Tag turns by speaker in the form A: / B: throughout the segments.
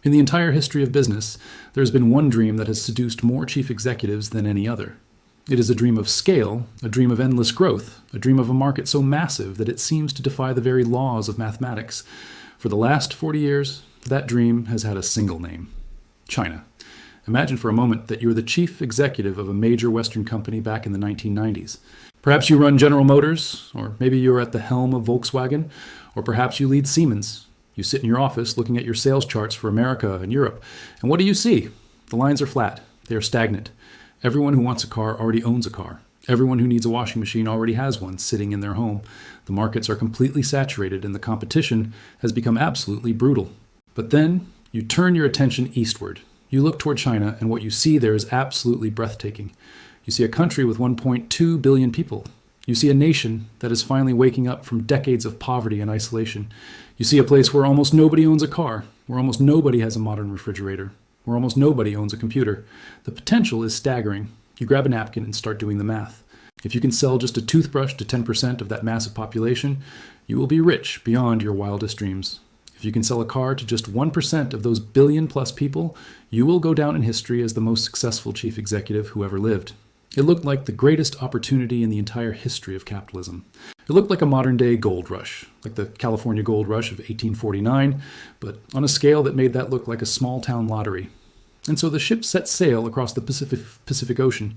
A: In the entire history of business, there has been one dream that has seduced more chief executives than any other. It is a dream of scale, a dream of endless growth, a dream of a market so massive that it seems to defy the very laws of mathematics. For the last 40 years, that dream has had a single name: China. Imagine for a moment that you're the chief executive of a major Western company back in the 1990s. Perhaps you run General Motors, or maybe you're at the helm of Volkswagen, or perhaps you lead Siemens. You sit in your office looking at your sales charts for America and Europe, and what do you see? The lines are flat. They are stagnant. Everyone who wants a car already owns a car. Everyone who needs a washing machine already has one sitting in their home. The markets are completely saturated and the competition has become absolutely brutal. But then you turn your attention eastward. You look toward China and what you see there is absolutely breathtaking. You see a country with 1.2 billion people. You see a nation that is finally waking up from decades of poverty and isolation. You see a place where almost nobody owns a car, where almost nobody has a modern refrigerator, where almost nobody owns a computer. The potential is staggering. You grab a napkin and start doing the math. If you can sell just a toothbrush to 10% of that massive population, you will be rich beyond your wildest dreams. If you can sell a car to just 1% of those billion-plus people, you will go down in history as the most successful chief executive who ever lived. It looked like the greatest opportunity in the entire history of capitalism. It looked like a modern-day gold rush, like the California gold rush of 1849, but on a scale that made that look like a small-town lottery. And so the ship set sail across the Pacific Ocean.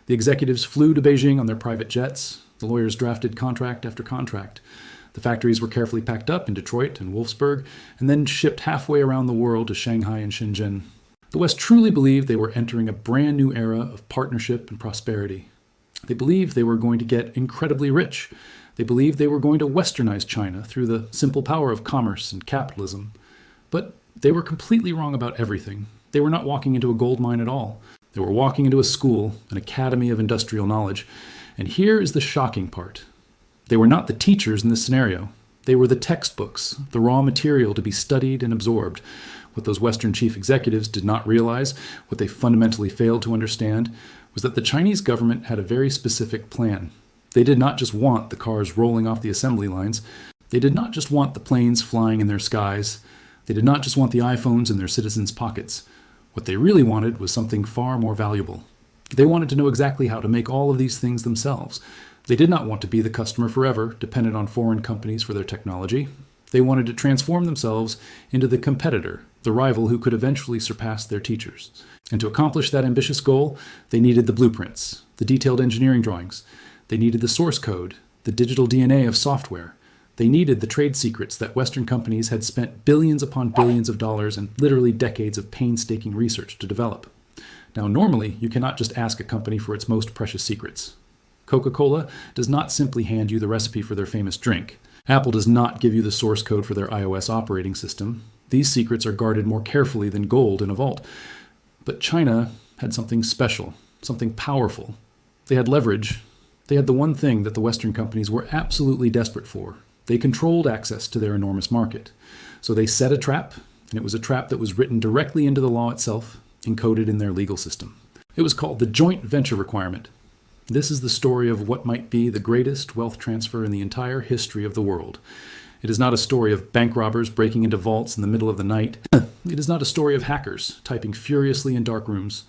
A: The executives flew to Beijing on their private jets. The lawyers drafted contract after contract. The factories were carefully packed up in Detroit and Wolfsburg, and then shipped halfway around the world to Shanghai and Shenzhen. The West truly believed they were entering a brand new era of partnership and prosperity. They believed they were going to get incredibly rich. They believed they were going to westernize China through the simple power of commerce and capitalism. But they were completely wrong about everything. They were not walking into a gold mine at all. They were walking into a school, an academy of industrial knowledge. And here is the shocking part. They were not the teachers in this scenario. They were the textbooks, the raw material to be studied and absorbed. What those Western chief executives did not realize, what they fundamentally failed to understand, was that the Chinese government had a very specific plan. They did not just want the cars rolling off the assembly lines. They did not just want the planes flying in their skies. They did not just want the iPhones in their citizens' pockets. What they really wanted was something far more valuable. They wanted to know exactly how to make all of these things themselves. They did not want to be the customer forever, dependent on foreign companies for their technology. They wanted to transform themselves into the competitor, the rival who could eventually surpass their teachers. And to accomplish that ambitious goal, they needed the blueprints, the detailed engineering drawings. They needed the source code, the digital DNA of software. They needed the trade secrets that Western companies had spent billions upon billions of dollars and literally decades of painstaking research to develop. Now, normally, you cannot just ask a company for its most precious secrets. Coca-Cola does not simply hand you the recipe for their famous drink. Apple does not give you the source code for their iOS operating system. These secrets are guarded more carefully than gold in a vault. But China had something special, something powerful. They had leverage. They had the one thing that the Western companies were absolutely desperate for. They controlled access to their enormous market. So they set a trap, and it was a trap that was written directly into the law itself, encoded in their legal system. It was called the joint venture requirement. This is the story of what might be the greatest wealth transfer in the entire history of the world. It is not a story of bank robbers breaking into vaults in the middle of the night. It is not a story of hackers typing furiously in dark rooms.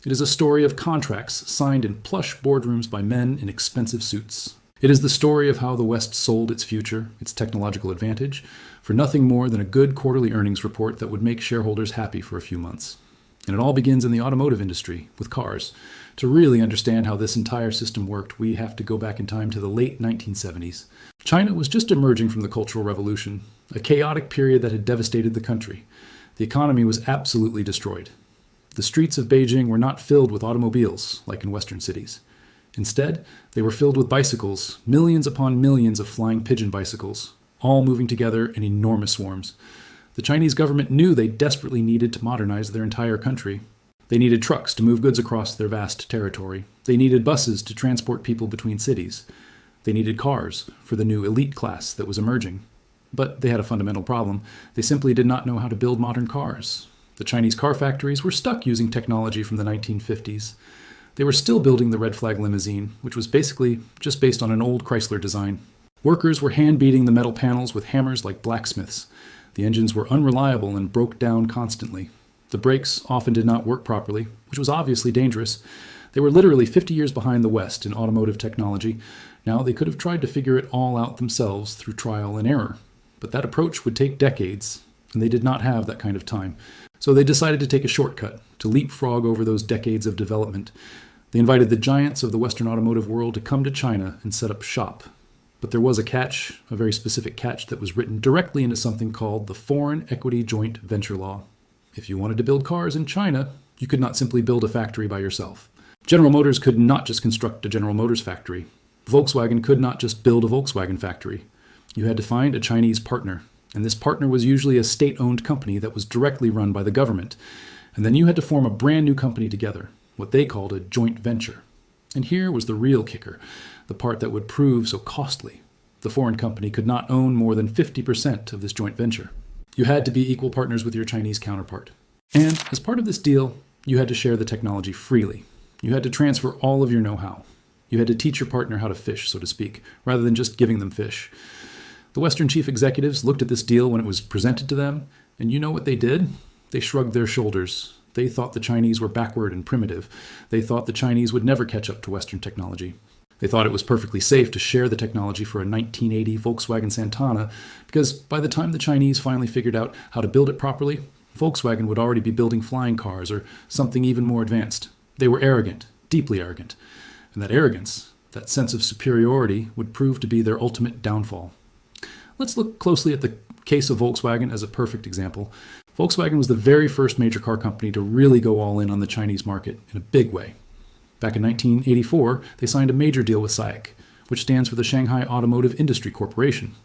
A: It is a story of contracts signed in plush boardrooms by men in expensive suits. It is the story of how the West sold its future, its technological advantage, for nothing more than a good quarterly earnings report that would make shareholders happy for a few months. And it all begins in the automotive industry, with cars. To really understand how this entire system worked, we have to go back in time to the late 1970s. China was just emerging from the Cultural Revolution, a chaotic period that had devastated the country. The economy was absolutely destroyed. The streets of Beijing were not filled with automobiles, like in Western cities. Instead, they were filled with bicycles, millions upon millions of flying pigeon bicycles, all moving together in enormous swarms. The Chinese government knew they desperately needed to modernize their entire country. They needed trucks to move goods across their vast territory. They needed buses to transport people between cities. They needed cars for the new elite class that was emerging. But they had a fundamental problem. They simply did not know how to build modern cars. The Chinese car factories were stuck using technology from the 1950s. They were still building the red flag limousine, which was basically just based on an old Chrysler design. Workers were hand-beating the metal panels with hammers like blacksmiths. The engines were unreliable and broke down constantly. The brakes often did not work properly, which was obviously dangerous. They were literally 50 years behind the West in automotive technology. Now they could have tried to figure it all out themselves through trial and error. But that approach would take decades, and they did not have that kind of time. So they decided to take a shortcut, to leapfrog over those decades of development. They invited the giants of the Western automotive world to come to China and set up shop. But there was a catch, a very specific catch that was written directly into something called the Foreign Equity Joint Venture Law. If you wanted to build cars in China, you could not simply build a factory by yourself. General Motors could not just construct a General Motors factory. Volkswagen could not just build a Volkswagen factory. You had to find a Chinese partner, and this partner was usually a state-owned company that was directly run by the government. And then you had to form a brand new company together, what they called a joint venture. And here was the real kicker, the part that would prove so costly. The foreign company could not own more than 50% of this joint venture. You had to be equal partners with your Chinese counterpart. And as part of this deal, you had to share the technology freely. You had to transfer all of your know-how. You had to teach your partner how to fish, so to speak, rather than just giving them fish. The Western chief executives looked at this deal when it was presented to them, and you know what they did? They shrugged their shoulders. They thought the Chinese were backward and primitive. They thought the Chinese would never catch up to Western technology. They thought it was perfectly safe to share the technology for a 1980 Volkswagen Santana, because by the time the Chinese finally figured out how to build it properly, Volkswagen would already be building flying cars or something even more advanced. They were arrogant, deeply arrogant. And that arrogance, that sense of superiority, would prove to be their ultimate downfall. Let's look closely at the case of Volkswagen as a perfect example. Volkswagen was the very first major car company to really go all in on the Chinese market in a big way. Back in 1984, they signed a major deal with SAIC, which stands for the Shanghai Automotive Industry Corporation.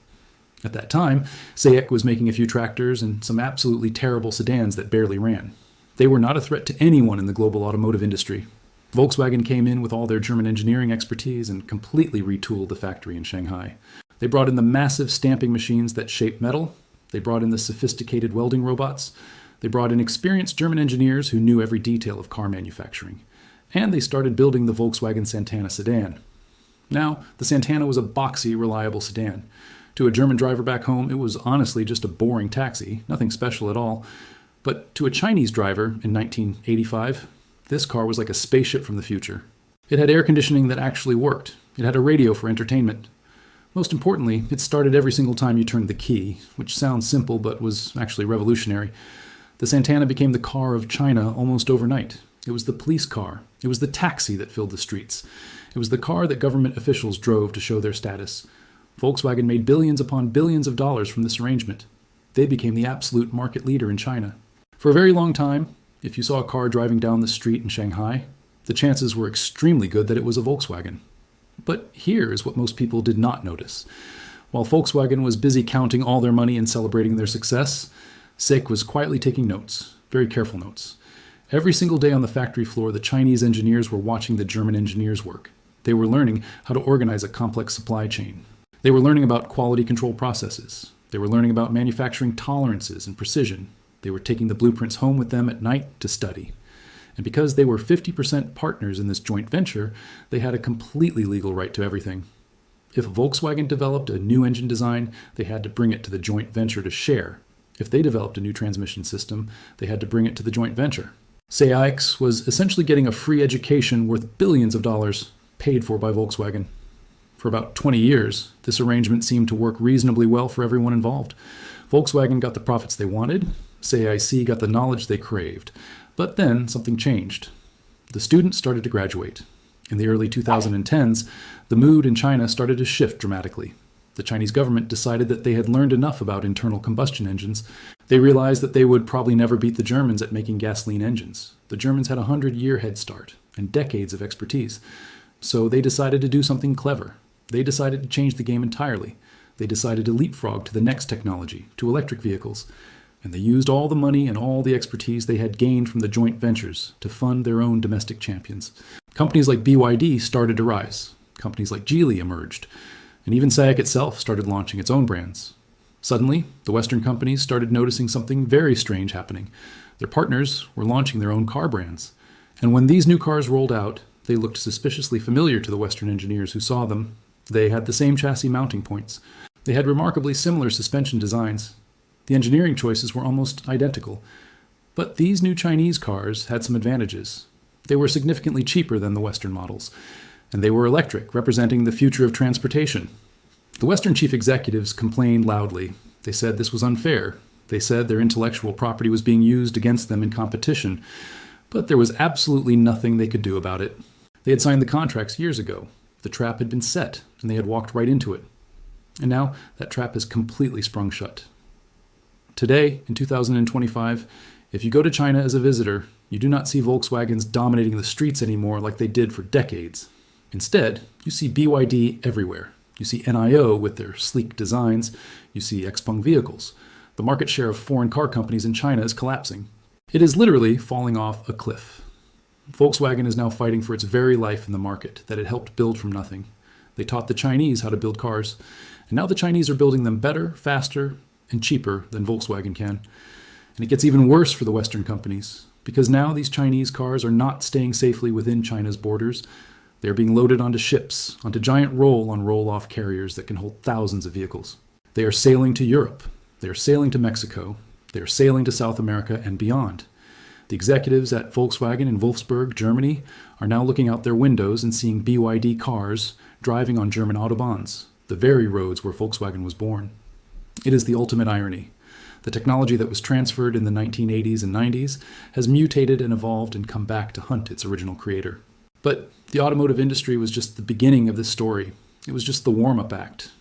A: At that time, SAIC was making a few tractors and some absolutely terrible sedans that barely ran. They were not a threat to anyone in the global automotive industry. Volkswagen came in with all their German engineering expertise and completely retooled the factory in Shanghai. They brought in the massive stamping machines that shape metal. They brought in the sophisticated welding robots. They brought in experienced German engineers who knew every detail of car manufacturing. And they started building the Volkswagen Santana sedan. Now, the Santana was a boxy, reliable sedan. To a German driver back home, it was honestly just a boring taxi, nothing special at all. But to a Chinese driver in 1985, this car was like a spaceship from the future. It had air conditioning that actually worked. It had a radio for entertainment. Most importantly, it started every single time you turned the key, which sounds simple but was actually revolutionary. The Santana became the car of China almost overnight. It was the police car. It was the taxi that filled the streets. It was the car that government officials drove to show their status. Volkswagen made billions upon billions of dollars from this arrangement. They became the absolute market leader in China. For a very long time, if you saw a car driving down the street in Shanghai, the chances were extremely good that it was a Volkswagen. But here is what most people did not notice. While Volkswagen was busy counting all their money and celebrating their success, SAIC was quietly taking notes, very careful notes. Every single day on the factory floor, the Chinese engineers were watching the German engineers work. They were learning how to organize a complex supply chain. They were learning about quality control processes. They were learning about manufacturing tolerances and precision. They were taking the blueprints home with them at night to study. And because they were 50% partners in this joint venture, they had a completely legal right to everything. If Volkswagen developed a new engine design, they had to bring it to the joint venture to share. If they developed a new transmission system, they had to bring it to the joint venture. SAIC was essentially getting a free education worth billions of dollars paid for by Volkswagen. For about 20 years, this arrangement seemed to work reasonably well for everyone involved. Volkswagen got the profits they wanted, SAIC got the knowledge they craved. But then something changed. The students started to graduate. In the early 2010s, the mood in China started to shift dramatically. The Chinese government decided that they had learned enough about internal combustion engines. They realized that they would probably never beat the Germans at making gasoline engines. The Germans had a 100-year head start and decades of expertise. So they decided to do something clever. They decided to change the game entirely. They decided to leapfrog to the next technology, to electric vehicles. And they used all the money and all the expertise they had gained from the joint ventures to fund their own domestic champions. Companies like BYD started to rise. Companies like Geely emerged. And even SAIC itself started launching its own brands. Suddenly, the Western companies started noticing something very strange happening. Their partners were launching their own car brands. And when these new cars rolled out, they looked suspiciously familiar to the Western engineers who saw them. They had the same chassis mounting points. They had remarkably similar suspension designs. The engineering choices were almost identical. But these new Chinese cars had some advantages. They were significantly cheaper than the Western models, and they were electric, representing the future of transportation. The Western chief executives complained loudly. They said this was unfair. They said their intellectual property was being used against them in competition, but there was absolutely nothing they could do about it. They had signed the contracts years ago. The trap had been set, and they had walked right into it. And now that trap has completely sprung shut. Today, in 2025, if you go to China as a visitor, you do not see Volkswagens dominating the streets anymore like they did for decades. Instead, you see BYD everywhere. You see NIO with their sleek designs. You see Xpeng vehicles. The market share of foreign car companies in China is collapsing. It is literally falling off a cliff. Volkswagen is now fighting for its very life in the market that it helped build from nothing. They taught the Chinese how to build cars, and now the Chinese are building them better, faster, and cheaper than Volkswagen can. And it gets even worse for the Western companies, because now these Chinese cars are not staying safely within China's borders. They are being loaded onto ships, onto giant roll-on roll-off carriers that can hold thousands of vehicles. They are sailing to Europe. They are sailing to Mexico. They are sailing to South America and beyond. The executives at Volkswagen in Wolfsburg, Germany, are now looking out their windows and seeing BYD cars driving on German autobahns, the very roads where Volkswagen was born. It is the ultimate irony. The technology that was transferred in the 1980s and 90s has mutated and evolved and come back to hunt its original creator. But the automotive industry was just the beginning of this story. It was just the warm-up act.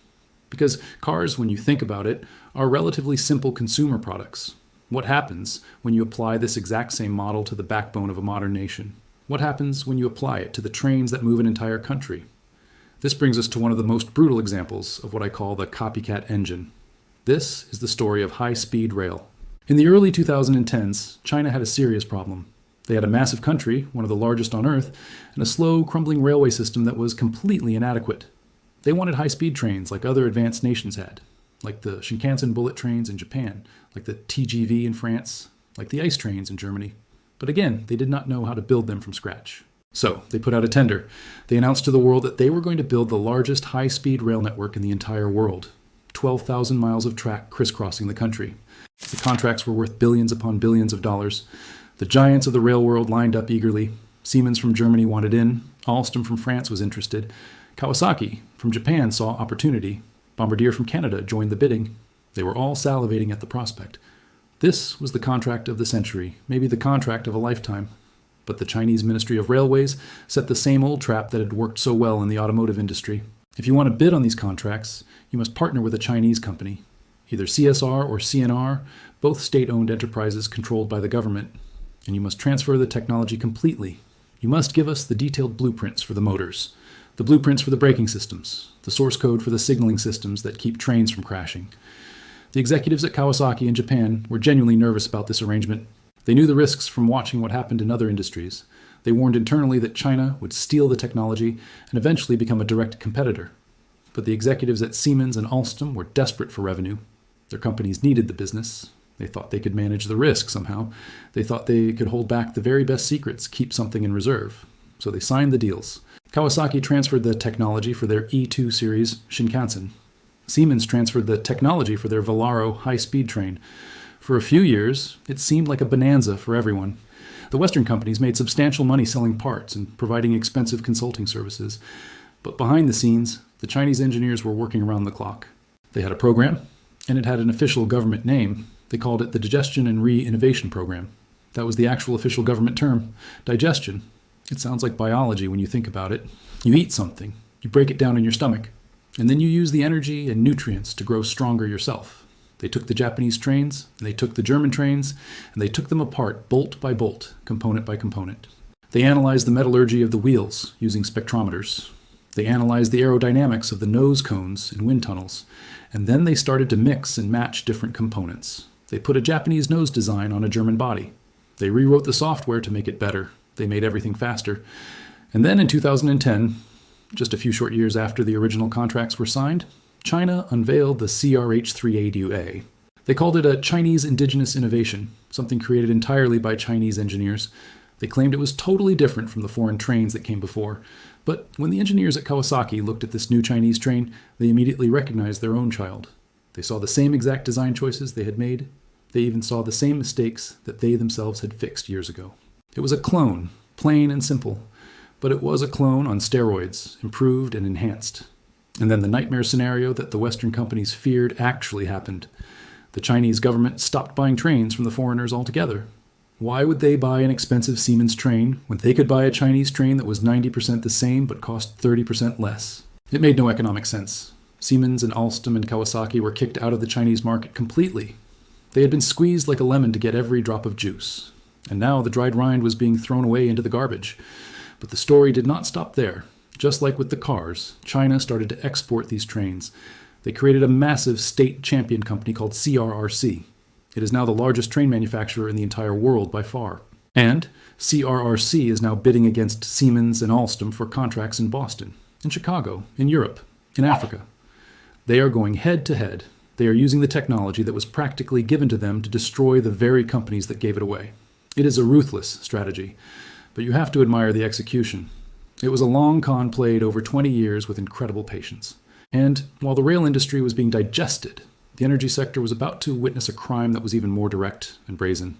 A: Because cars, when you think about it, are relatively simple consumer products. What happens when you apply this exact same model to the backbone of a modern nation? What happens when you apply it to the trains that move an entire country? This brings us to one of the most brutal examples of what I call the copycat engine. This is the story of high-speed rail. In the early 2010s, China had a serious problem. They had a massive country, one of the largest on Earth, and a slow, crumbling railway system that was completely inadequate. They wanted high-speed trains like other advanced nations had, like the Shinkansen bullet trains in Japan, like the TGV in France, like the ice trains in Germany. But again, they did not know how to build them from scratch. So they put out a tender. They announced to the world that they were going to build the largest high-speed rail network in the entire world, 12,000 miles of track crisscrossing the country. The contracts were worth billions upon billions of dollars. The giants of the rail world lined up eagerly. Siemens from Germany wanted in. Alstom from France was interested. Kawasaki from Japan saw opportunity. Bombardier from Canada joined the bidding. They were all salivating at the prospect. This was the contract of the century, maybe the contract of a lifetime. But the Chinese Ministry of Railways set the same old trap that had worked so well in the automotive industry. If you want to bid on these contracts, you must partner with a Chinese company, either CSR or CNR, both state-owned enterprises controlled by the government. And you must transfer the technology completely. You must give us the detailed blueprints for the motors, the blueprints for the braking systems, the source code for the signaling systems that keep trains from crashing. The executives at Kawasaki in Japan were genuinely nervous about this arrangement. They knew the risks from watching what happened in other industries. They warned internally that China would steal the technology and eventually become a direct competitor. But the executives at Siemens and Alstom were desperate for revenue. Their companies needed the business. They thought they could manage the risk somehow. They thought they could hold back the very best secrets, keep something in reserve. So they signed the deals. Kawasaki transferred the technology for their E2 series Shinkansen. Siemens transferred the technology for their Velaro high-speed train. For a few years, it seemed like a bonanza for everyone. The Western companies made substantial money selling parts and providing expensive consulting services. But behind the scenes, the Chinese engineers were working around the clock. They had a program, and it had an official government name. They called it the Digestion and Re-Innovation Program. That was the actual official government term, digestion. It sounds like biology when you think about it. You eat something, you break it down in your stomach, and then you use the energy and nutrients to grow stronger yourself. They took the Japanese trains, and they took the German trains, and they took them apart bolt by bolt, component by component. They analyzed the metallurgy of the wheels using spectrometers. They analyzed the aerodynamics of the nose cones in wind tunnels, and then they started to mix and match different components. They put a Japanese nose design on a German body. They rewrote the software to make it better. They made everything faster. And then in 2010, just a few short years after the original contracts were signed, China unveiled the CRH-380A. They called it a Chinese indigenous innovation, something created entirely by Chinese engineers. They claimed it was totally different from the foreign trains that came before. But when the engineers at Kawasaki looked at this new Chinese train, they immediately recognized their own child. They saw the same exact design choices they had made. They even saw the same mistakes that they themselves had fixed years ago. It was a clone, plain and simple, but it was a clone on steroids, improved and enhanced. And then the nightmare scenario that the Western companies feared actually happened. The Chinese government stopped buying trains from the foreigners altogether. Why would they buy an expensive Siemens train when they could buy a Chinese train that was 90% the same but cost 30% less? It made no economic sense. Siemens and Alstom and Kawasaki were kicked out of the Chinese market completely. They had been squeezed like a lemon to get every drop of juice. And now the dried rind was being thrown away into the garbage. But the story did not stop there. Just like with the cars, China started to export these trains. They created a massive state champion company called CRRC. It is now the largest train manufacturer in the entire world by far. And CRRC is now bidding against Siemens and Alstom for contracts in Boston, in Chicago, in Europe, in Africa. They are going head to head. They are using the technology that was practically given to them to destroy the very companies that gave it away. It is a ruthless strategy, but you have to admire the execution. It was a long con played over 20 years with incredible patience. And while the rail industry was being digested, the energy sector was about to witness a crime that was even more direct and brazen.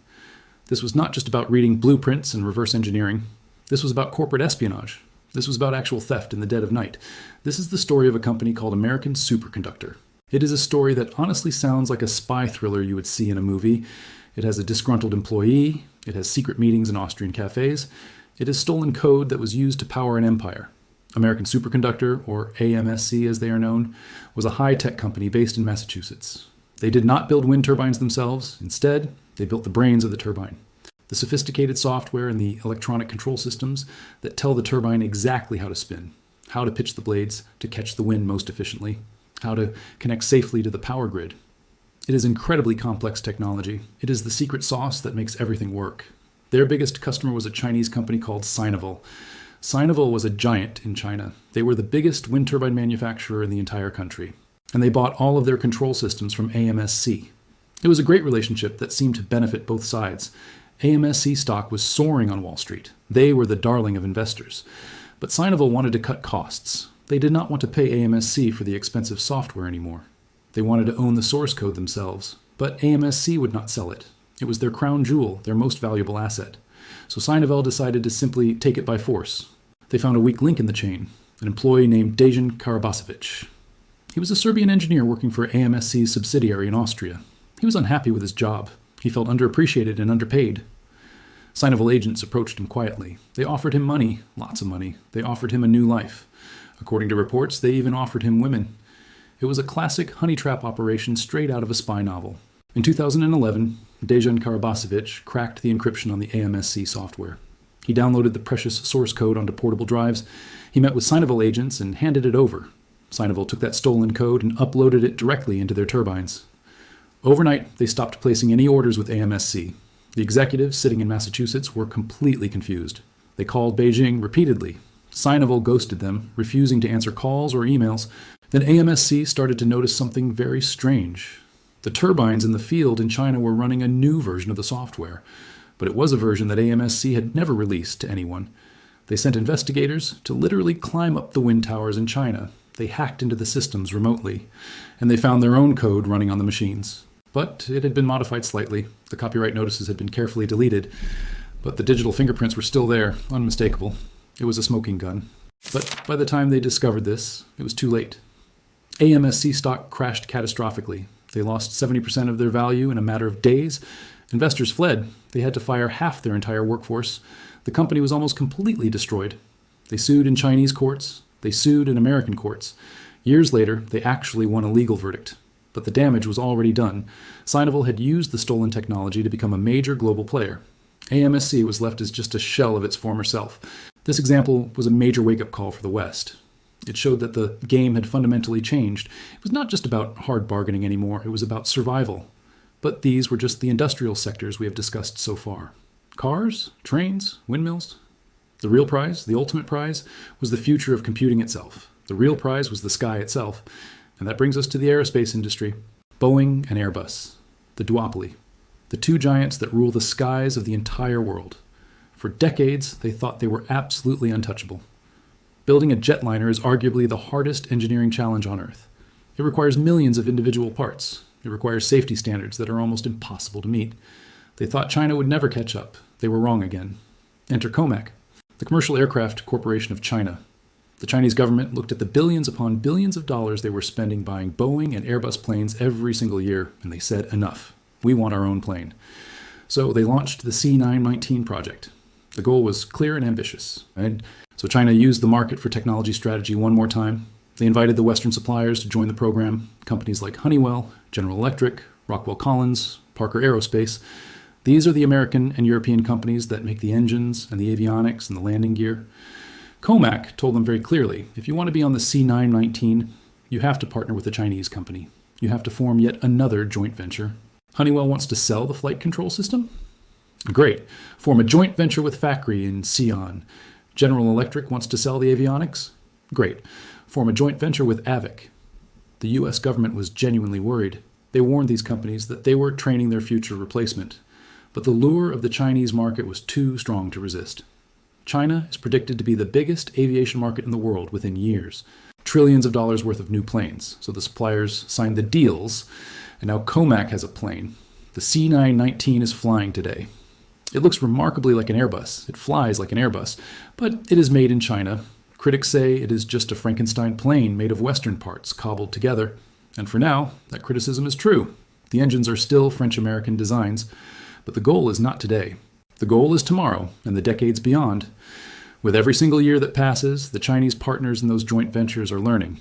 A: This was not just about reading blueprints and reverse engineering. This was about corporate espionage. This was about actual theft in the dead of night. This is the story of a company called American Superconductor. It is a story that honestly sounds like a spy thriller you would see in a movie. It has a disgruntled employee. It has secret meetings in Austrian cafes. It has stolen code that was used to power an empire. American Superconductor, or AMSC as they are known, was a high-tech company based in Massachusetts. They did not build wind turbines themselves. Instead, they built the brains of the turbine. The sophisticated software and the electronic control systems that tell the turbine exactly how to spin, how to pitch the blades to catch the wind most efficiently, how to connect safely to the power grid. It is incredibly complex technology. It is the secret sauce that makes everything work. Their biggest customer was a Chinese company called Sinovel. Sinovel was a giant in China. They were the biggest wind turbine manufacturer in the entire country. And they bought all of their control systems from AMSC. It was a great relationship that seemed to benefit both sides. AMSC stock was soaring on Wall Street. They were the darling of investors. But Sinovel wanted to cut costs. They did not want to pay AMSC for the expensive software anymore. They wanted to own the source code themselves. But AMSC would not sell it. It was their crown jewel, their most valuable asset. So Sinovel decided to simply take it by force. They found a weak link in the chain, an employee named Dejan Karabasevic. He was a Serbian engineer working for AMSC's subsidiary in Austria. He was unhappy with his job. He felt underappreciated and underpaid. Sinovel agents approached him quietly. They offered him money, lots of money. They offered him a new life. According to reports, they even offered him women. It was a classic honey trap operation straight out of a spy novel. In 2011, Dejan Karabasevic cracked the encryption on the AMSC software. He downloaded the precious source code onto portable drives. He met with Sinovel agents and handed it over. Sinovel took that stolen code and uploaded it directly into their turbines. Overnight, they stopped placing any orders with AMSC. The executives sitting in Massachusetts were completely confused. They called Beijing repeatedly. Sinovel ghosted them, refusing to answer calls or emails. Then AMSC started to notice something very strange. The turbines in the field in China were running a new version of the software, but it was a version that AMSC had never released to anyone. They sent investigators to literally climb up the wind towers in China. They hacked into the systems remotely, and they found their own code running on the machines. But it had been modified slightly. The copyright notices had been carefully deleted, but the digital fingerprints were still there, unmistakable. It was a smoking gun. But by the time they discovered this, it was too late. AMSC stock crashed catastrophically. They lost 70% of their value in a matter of days. Investors fled. They had to fire half their entire workforce. The company was almost completely destroyed. They sued in Chinese courts. They sued in American courts. Years later, they actually won a legal verdict. But the damage was already done. Sinovel had used the stolen technology to become a major global player. AMSC was left as just a shell of its former self. This example was a major wake-up call for the West. It showed that the game had fundamentally changed. It was not just about hard bargaining anymore, it was about survival. But these were just the industrial sectors we have discussed so far. Cars, trains, windmills. The real prize, the ultimate prize, was the future of computing itself. The real prize was the sky itself. And that brings us to the aerospace industry. Boeing and Airbus. The duopoly. The two giants that rule the skies of the entire world. For decades, they thought they were absolutely untouchable. Building a jetliner is arguably the hardest engineering challenge on Earth. It requires millions of individual parts. It requires safety standards that are almost impossible to meet. They thought China would never catch up. They were wrong again. Enter COMAC, the Commercial Aircraft Corporation of China. The Chinese government looked at the billions upon billions of dollars they were spending buying Boeing and Airbus planes every single year, and they said, enough. We want our own plane. So they launched the C919 project. The goal was clear and ambitious. And so China used the market for technology strategy one more time. They invited the Western suppliers to join the program, companies like Honeywell, General Electric, Rockwell Collins, Parker Aerospace. These are the American and European companies that make the engines and the avionics and the landing gear. COMAC told them very clearly, if you want to be on the C919, you have to partner with a Chinese company. You have to form yet another joint venture. Honeywell wants to sell the flight control system? Great. Form a joint venture with Factory in Xi'an. General Electric wants to sell the avionics? Great. Form a joint venture with Avic. The US government was genuinely worried. They warned these companies that they were training their future replacement. But the lure of the Chinese market was too strong to resist. China is predicted to be the biggest aviation market in the world within years. Trillions of dollars worth of new planes. So the suppliers signed the deals, and now COMAC has a plane. The C919 is flying today. It looks remarkably like an Airbus. It flies like an Airbus, but it is made in China. Critics say it is just a Frankenstein plane made of Western parts cobbled together. And for now, that criticism is true. The engines are still French-American designs, but the goal is not today. The goal is tomorrow and the decades beyond. With every single year that passes, the Chinese partners in those joint ventures are learning.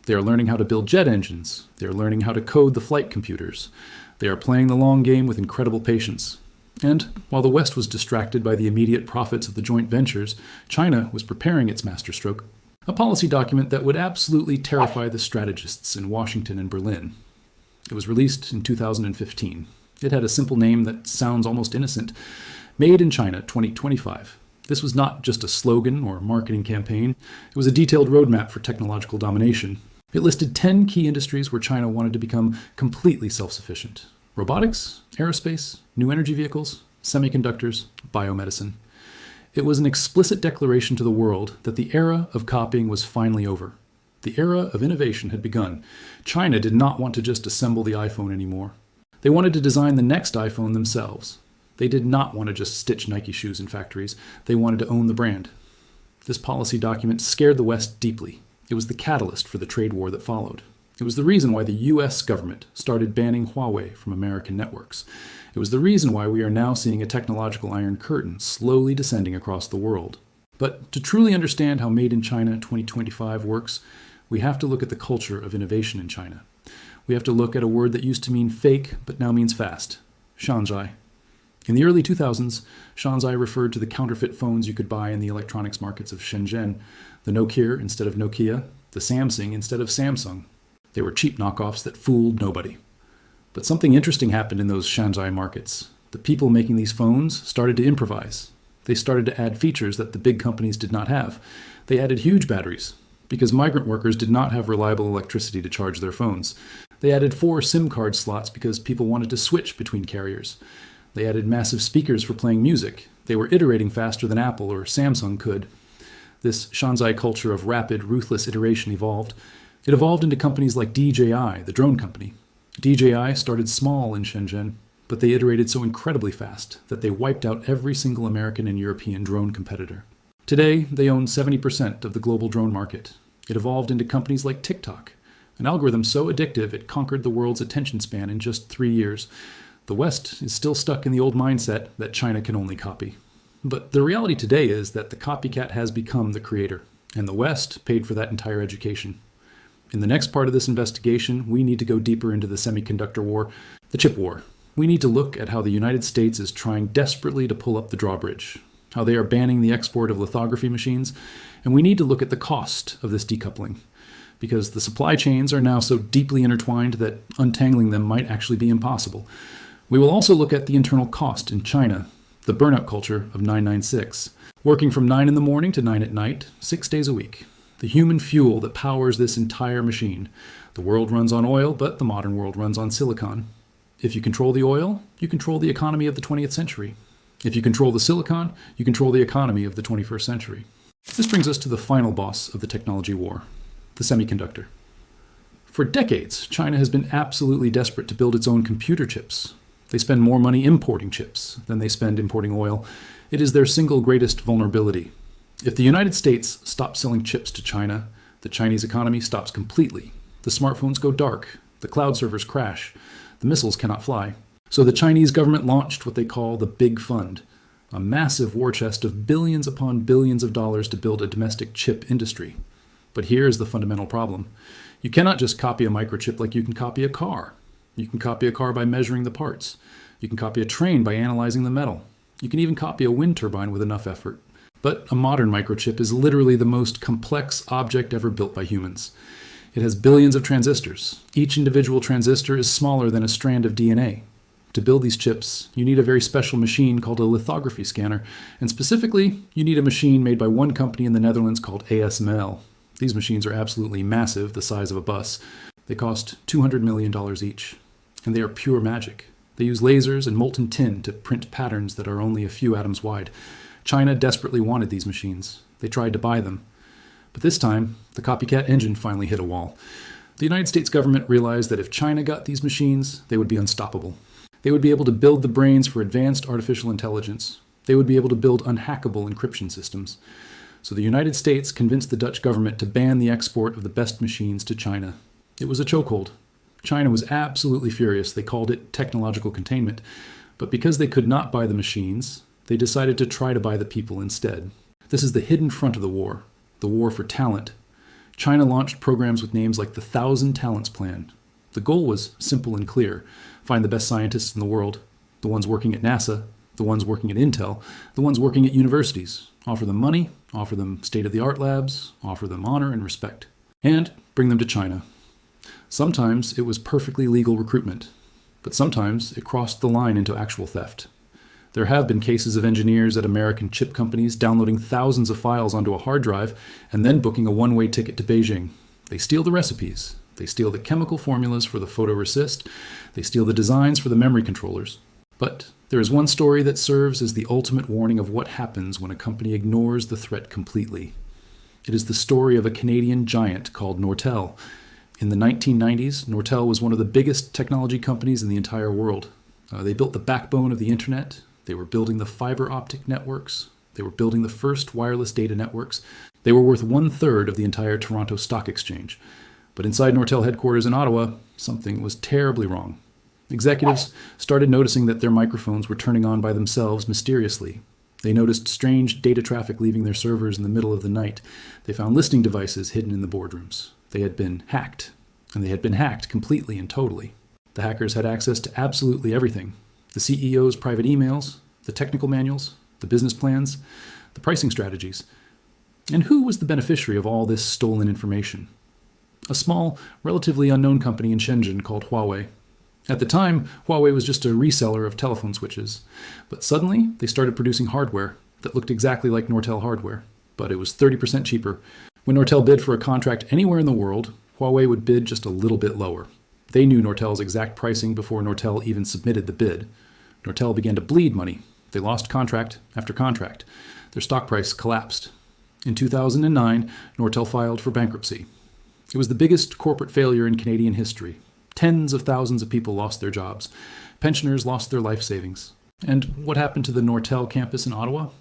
A: They are learning how to build jet engines. They are learning how to code the flight computers. They are playing the long game with incredible patience. And while the West was distracted by the immediate profits of the joint ventures, China was preparing its masterstroke, a policy document that would absolutely terrify the strategists in Washington and Berlin. It was released in 2015. It had a simple name that sounds almost innocent: Made in China 2025. This was not just a slogan or marketing campaign. It was a detailed roadmap for technological domination. It listed 10 key industries where China wanted to become completely self-sufficient: robotics, aerospace, new energy vehicles, semiconductors, biomedicine. It was an explicit declaration to the world that the era of copying was finally over. The era of innovation had begun. China did not want to just assemble the iPhone anymore. They wanted to design the next iPhone themselves. They did not want to just stitch Nike shoes in factories. They wanted to own the brand. This policy document scared the West deeply. It was the catalyst for the trade war that followed. It was the reason why the US government started banning Huawei from American networks. It was the reason why we are now seeing a technological iron curtain slowly descending across the world. But to truly understand how Made in China 2025 works, we have to look at the culture of innovation in China. We have to look at a word that used to mean fake, but now means fast: Shanzhai. In the early 2000s, Shanzhai referred to the counterfeit phones you could buy in the electronics markets of Shenzhen, the Nokia instead of Nokia, the Samsung instead of Samsung. They were cheap knockoffs that fooled nobody. But something interesting happened in those Shanzhai markets. The people making these phones started to improvise. They started to add features that the big companies did not have. They added huge batteries, because migrant workers did not have reliable electricity to charge their phones. They added 4 SIM card slots because people wanted to switch between carriers. They added massive speakers for playing music. They were iterating faster than Apple or Samsung could. This Shanzhai culture of rapid, ruthless iteration evolved. It evolved into companies like DJI, the drone company. DJI started small in Shenzhen, but they iterated so incredibly fast that they wiped out every single American and European drone competitor. Today, they own 70% of the global drone market. It evolved into companies like TikTok, an algorithm so addictive it conquered the world's attention span in just 3 years. The West is still stuck in the old mindset that China can only copy. But the reality today is that the copycat has become the creator, and the West paid for that entire education. In the next part of this investigation, we need to go deeper into the semiconductor war, the chip war. We need to look at how the United States is trying desperately to pull up the drawbridge, how they are banning the export of lithography machines, and we need to look at the cost of this decoupling, because the supply chains are now so deeply intertwined that untangling them might actually be impossible. We will also look at the internal cost in China, the burnout culture of 996, working from 9 in the morning to 9 at night, 6 days a week. The human fuel that powers this entire machine. The world runs on oil, but the modern world runs on silicon. If you control the oil, you control the economy of the 20th century. If you control the silicon, you control the economy of the 21st century. This brings us to the final boss of the technology war, the semiconductor. For decades, China has been absolutely desperate to build its own computer chips. They spend more money importing chips than they spend importing oil. It is their single greatest vulnerability. If the United States stops selling chips to China, the Chinese economy stops completely. The smartphones go dark, the cloud servers crash, the missiles cannot fly. So the Chinese government launched what they call the Big Fund, a massive war chest of billions upon billions of dollars to build a domestic chip industry. But here is the fundamental problem. You cannot just copy a microchip like you can copy a car. You can copy a car by measuring the parts. You can copy a train by analyzing the metal. You can even copy a wind turbine with enough effort. But a modern microchip is literally the most complex object ever built by humans. It has billions of transistors. Each individual transistor is smaller than a strand of DNA. To build these chips, you need a very special machine called a lithography scanner, and specifically, you need a machine made by one company in the Netherlands called ASML. These machines are absolutely massive, the size of a bus. They cost $200 million each, and they are pure magic. They use lasers and molten tin to print patterns that are only a few atoms wide. China desperately wanted these machines. They tried to buy them. But this time, the copycat engine finally hit a wall. The United States government realized that if China got these machines, they would be unstoppable. They would be able to build the brains for advanced artificial intelligence. They would be able to build unhackable encryption systems. So the United States convinced the Dutch government to ban the export of the best machines to China. It was a chokehold. China was absolutely furious. They called it technological containment. But because they could not buy the machines, they decided to try to buy the people instead. This is the hidden front of the war for talent. China launched programs with names like the 1,000 Talents Plan. The goal was simple and clear. Find the best scientists in the world, the ones working at NASA, the ones working at Intel, the ones working at universities. Offer them money, offer them state-of-the-art labs, offer them honor and respect, and bring them to China. Sometimes it was perfectly legal recruitment, but sometimes it crossed the line into actual theft. There have been cases of engineers at American chip companies downloading thousands of files onto a hard drive and then booking a one-way ticket to Beijing. They steal the recipes. They steal the chemical formulas for the photoresist. They steal the designs for the memory controllers. But there is one story that serves as the ultimate warning of what happens when a company ignores the threat completely. It is the story of a Canadian giant called Nortel. In the 1990s, Nortel was one of the biggest technology companies in the entire world. They built the backbone of the internet. They were building the fiber optic networks. They were building the first wireless data networks. They were worth 1/3 of the entire Toronto Stock Exchange. But inside Nortel headquarters in Ottawa, something was terribly wrong. Executives started noticing that their microphones were turning on by themselves mysteriously. They noticed strange data traffic leaving their servers in the middle of the night. They found listening devices hidden in the boardrooms. They had been hacked, and they had been hacked completely and totally. The hackers had access to absolutely everything. The CEO's private emails, the technical manuals, the business plans, the pricing strategies. And who was the beneficiary of all this stolen information? A small, relatively unknown company in Shenzhen called Huawei. At the time, Huawei was just a reseller of telephone switches. But suddenly, they started producing hardware that looked exactly like Nortel hardware, but it was 30% cheaper. When Nortel bid for a contract anywhere in the world, Huawei would bid just a little bit lower. They knew Nortel's exact pricing before Nortel even submitted the bid. Nortel began to bleed money. They lost contract after contract. Their stock price collapsed. In 2009, Nortel filed for bankruptcy. It was the biggest corporate failure in Canadian history. Tens of thousands of people lost their jobs. Pensioners lost their life savings. And what happened to the Nortel campus in Ottawa?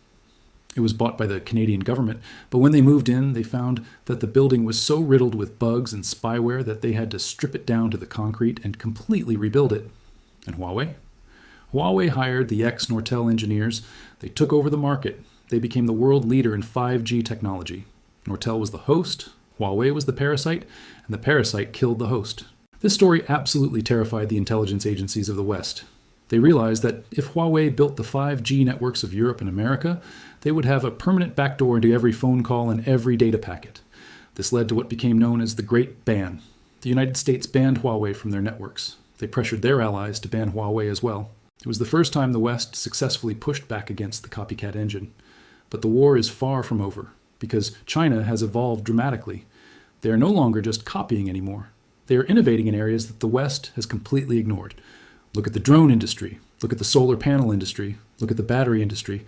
A: It was bought by the Canadian government, but when they moved in, they found that the building was so riddled with bugs and spyware that they had to strip it down to the concrete and completely rebuild it. And Huawei? Huawei hired the ex-Nortel engineers. They took over the market. They became the world leader in 5G technology. Nortel was the host, Huawei was the parasite, and the parasite killed the host. This story absolutely terrified the intelligence agencies of the West. They realized that if Huawei built the 5G networks of Europe and America, they would have a permanent backdoor into every phone call and every data packet. This led to what became known as the Great Ban. The United States banned Huawei from their networks. They pressured their allies to ban Huawei as well. It was the first time the West successfully pushed back against the copycat engine. But the war is far from over, because China has evolved dramatically. They are no longer just copying anymore. They are innovating in areas that the West has completely ignored. Look at the drone industry. Look at the solar panel industry. Look at the battery industry.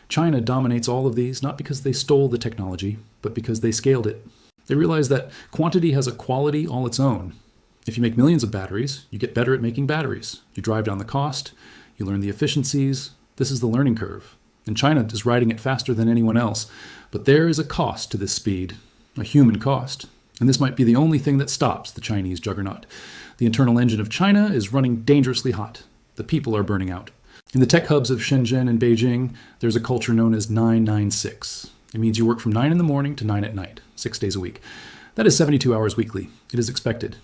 A: China dominates all of these not because they stole the technology, but because they scaled it. They realize that quantity has a quality all its own. If you make millions of batteries, you get better at making batteries. You drive down the cost, you learn the efficiencies. This is the learning curve. And China is riding it faster than anyone else. But there is a cost to this speed, a human cost. And this might be the only thing that stops the Chinese juggernaut. The internal engine of China is running dangerously hot. The people are burning out. In the tech hubs of Shenzhen and Beijing, there's a culture known as 996. It means you work from 9 in the morning to 9 at night, 6 days a week. That is 72 hours weekly. It is expected.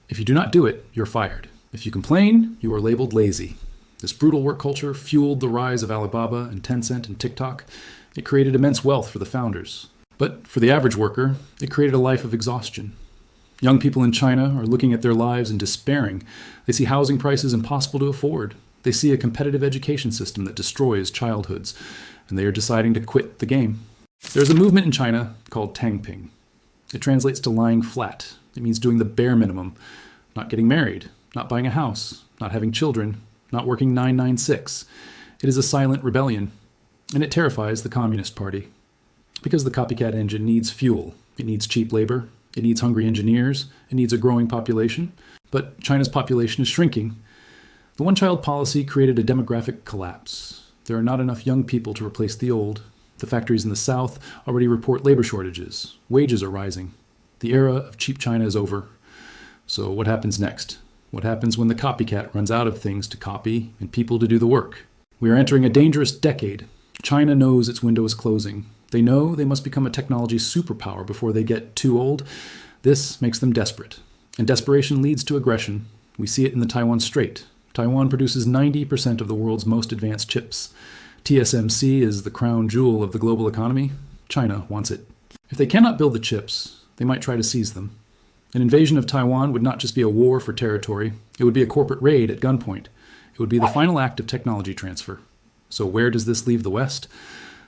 A: If you do not do it, you're fired. If you complain, you are labeled lazy. This brutal work culture fueled the rise of Alibaba and Tencent and TikTok. It created immense wealth for the founders. But for the average worker, it created a life of exhaustion. Young people in China are looking at their lives and despairing. They see housing prices impossible to afford. They see a competitive education system that destroys childhoods, and they are deciding to quit the game. There's a movement in China called Tangping. It translates to lying flat. It means doing the bare minimum, not getting married, not buying a house, not having children, not working 996. It is a silent rebellion, and it terrifies the Communist Party. Because the copycat engine needs fuel, it needs cheap labor, it needs hungry engineers, it needs a growing population, but China's population is shrinking. The one-child policy created a demographic collapse. There are not enough young people to replace the old. The factories in the south already report labor shortages. Wages are rising. The era of cheap China is over. So what happens next? What happens when the copycat runs out of things to copy and people to do the work? We are entering a dangerous decade. China knows its window is closing. They know they must become a technology superpower before they get too old. This makes them desperate. And desperation leads to aggression. We see it in the Taiwan Strait. Taiwan produces 90% of the world's most advanced chips. TSMC is the crown jewel of the global economy. China wants it. If they cannot build the chips, they might try to seize them. An invasion of Taiwan would not just be a war for territory. It would be a corporate raid at gunpoint. It would be the final act of technology transfer. So where does this leave the West?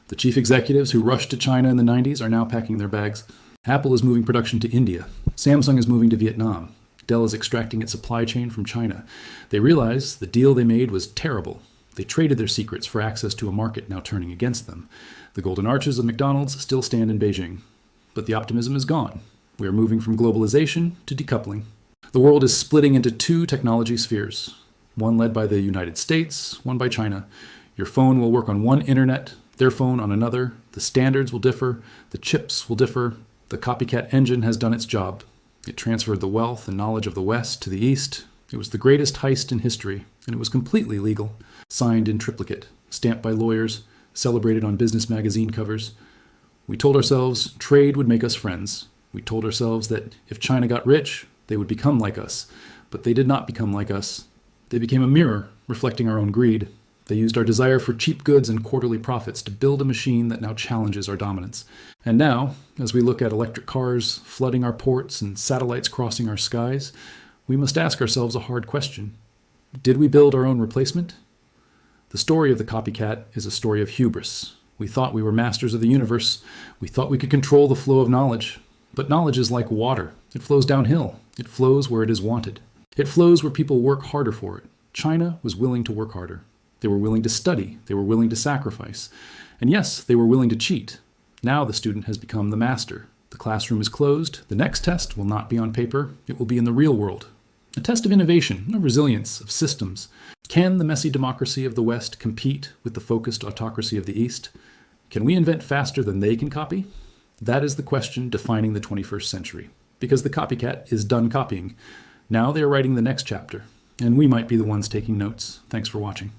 A: The chief executives who rushed to China in the 90s are now packing their bags. Apple is moving production to India. Samsung is moving to Vietnam. Dell is extracting its supply chain from China. They realize the deal they made was terrible. They traded their secrets for access to a market now turning against them. The golden arches of McDonald's still stand in Beijing. But the optimism is gone. We are moving from globalization to decoupling. The world is splitting into two technology spheres, one led by the United States, one by China. Your phone will work on one internet, their phone on another. The standards will differ, the chips will differ. The copycat engine has done its job. It transferred the wealth and knowledge of the West to the East. It was the greatest heist in history, and it was completely legal. Signed in triplicate, stamped by lawyers, celebrated on business magazine covers. We told ourselves trade would make us friends. We told ourselves that if China got rich, they would become like us. But they did not become like us. They became a mirror, reflecting our own greed. They used our desire for cheap goods and quarterly profits to build a machine that now challenges our dominance. And now, as we look at electric cars flooding our ports and satellites crossing our skies, we must ask ourselves a hard question. Did we build our own replacement? The story of the copycat is a story of hubris. We thought we were masters of the universe. We thought we could control the flow of knowledge. But knowledge is like water. It flows downhill. It flows where it is wanted. It flows where people work harder for it. China was willing to work harder. They were willing to study. They were willing to sacrifice. And yes, they were willing to cheat. Now the student has become the master. The classroom is closed. The next test will not be on paper. It will be in the real world. A test of innovation, of resilience, of systems. Can the messy democracy of the West compete with the focused autocracy of the East? Can we invent faster than they can copy? That is the question defining the 21st century. Because the copycat is done copying. Now they are writing the next chapter. And we might be the ones taking notes. Thanks for watching.